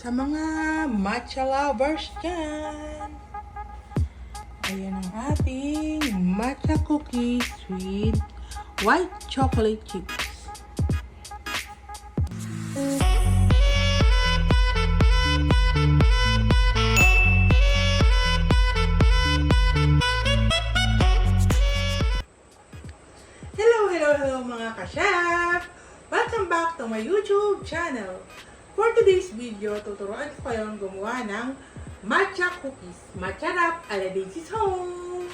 Sa mga matcha lovers dyan, ayan ang ating matcha cookies with white chocolate chips. Hello mga ka-chef! Welcome back to my YouTube channel. For today's video, tuturuan ko kayong gumawa ng matcha cookies. Matcha wrap ala Daisy's Home!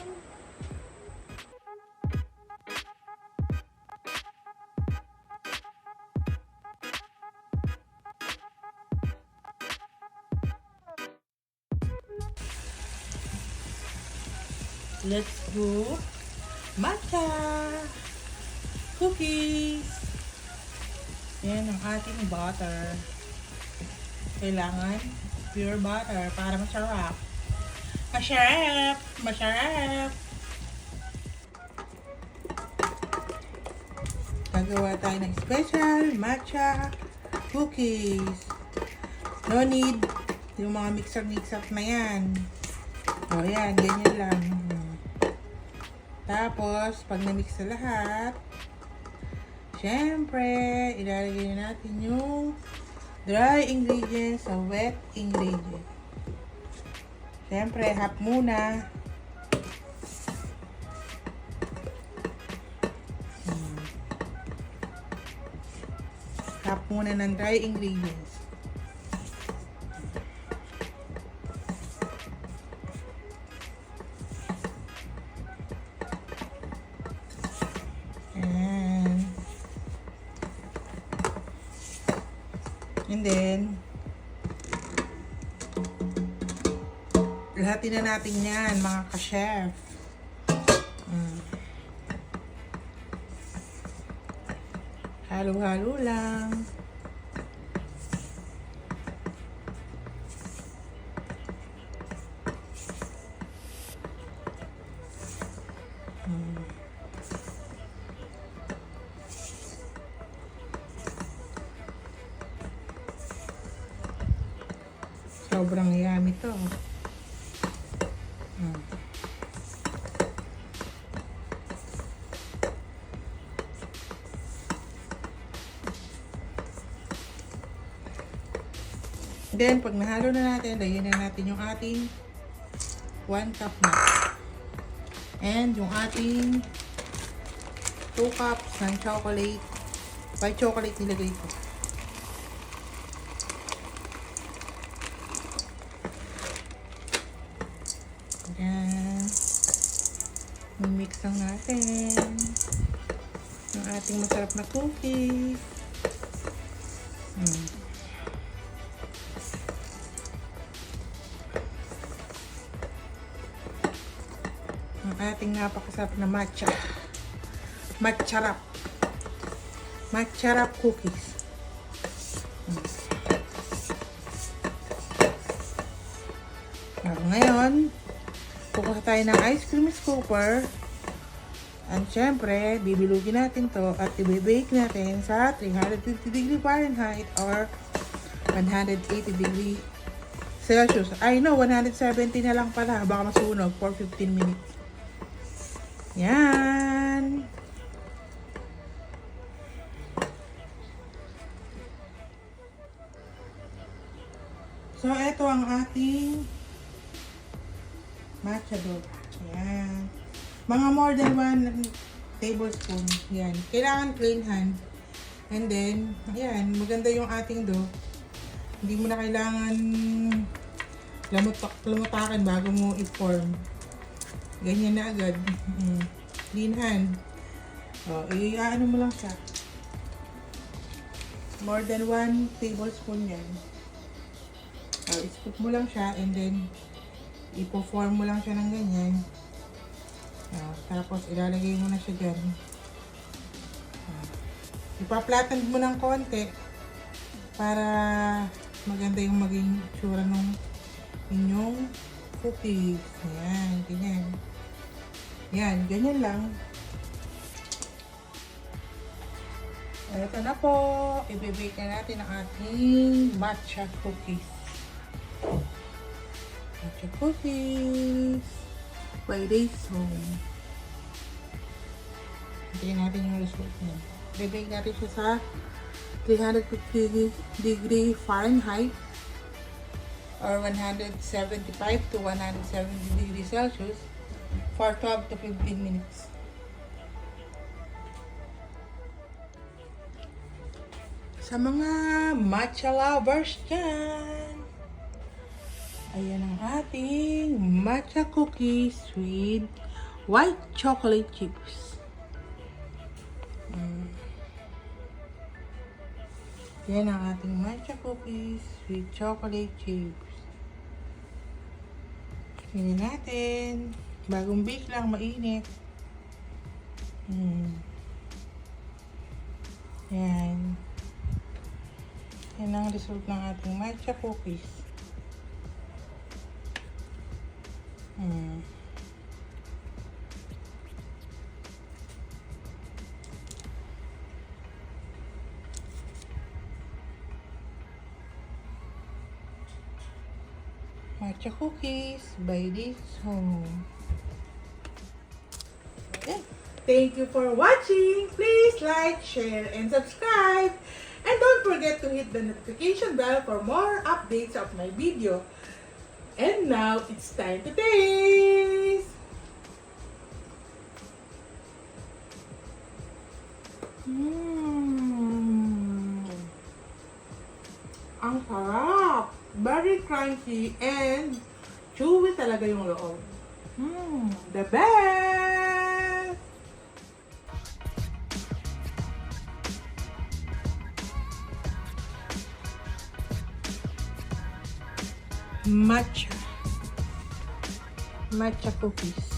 Let's do matcha cookies. Yan ang ating butter. Kailangan pure butter para masarap. Masarap! Masarap! Gagawa tayo ng special matcha cookies. No need yung mga mixer-mixer na yan. O yan, ganyan lang. Tapos, pag na-mix na lahat, syempre, ilalagay na natin yung dry ingredients sa wet ingredients. Syempre, half muna. Half muna ng dry ingredients. And then, lahatin na natin yan, mga ka-chef. Halo-halo lang. Sobrang yummy to. Then, pag nahalo na natin, lagyan na natin yung ating 1 cup na. And yung ating 2 cups ng chocolate. White chocolate nilagay ko. Ayan. Mimix lang natin yung ating masarap na cookies. Ang ating napakasarap na matcha wrap. Matcha wrap cookies. Ngayon, kukuha tayo ng ice cream scooper. At syempre, bibilugin natin to at i-bake natin sa 350 degree Fahrenheit or 180 degree Celsius. I know, 170 na lang pala. Baka masunog for 15 minutes. Yan. So, ito ang ating matcha dough. Ayan. Mga more than 1 tablespoon. Yan. Kailangan clean hand. And then, ayan. Maganda yung ating dough. Hindi mo na kailangan lumutakan bago mo i-form. Ganyan na agad. Clean hand. O, i-ano mo lang siya. More than 1 tablespoon yan. O, i-scoop mo lang siya and then ipo-form mo lang siya ng ganyan. Tapos ilalagay mo na siya dyan. Ipa-flatten mo ng konti para maganda yung maging itsura ng inyong cookies. Ayan, ganyan. Yan, ganyan lang. Ito na po. I-bake na natin ang ating matcha cookies. Matcha cookies. By Days Home. Hintayin natin yung result niya. I-bake natin siya sa 350 degree Fahrenheit or 175 to 170 degrees Celsius for 12 to 15 minutes. Sa mga matcha lovers dyan, ayan ang ating matcha cookies with white chocolate chips. Yan ang ating matcha cookies with chocolate chips. Tingnan natin. Bagong bake lang, mainit. Yan. Yan ang result ng ating matcha cookies. Matcha cookies by Days Home. Okay. Thank you for watching. Please like, share, and subscribe. And don't forget to hit the notification bell for more updates of my video. And now, it's time to taste! Ang sarap! Very crunchy and chewy talaga yung loob. The best! Matcha cookies.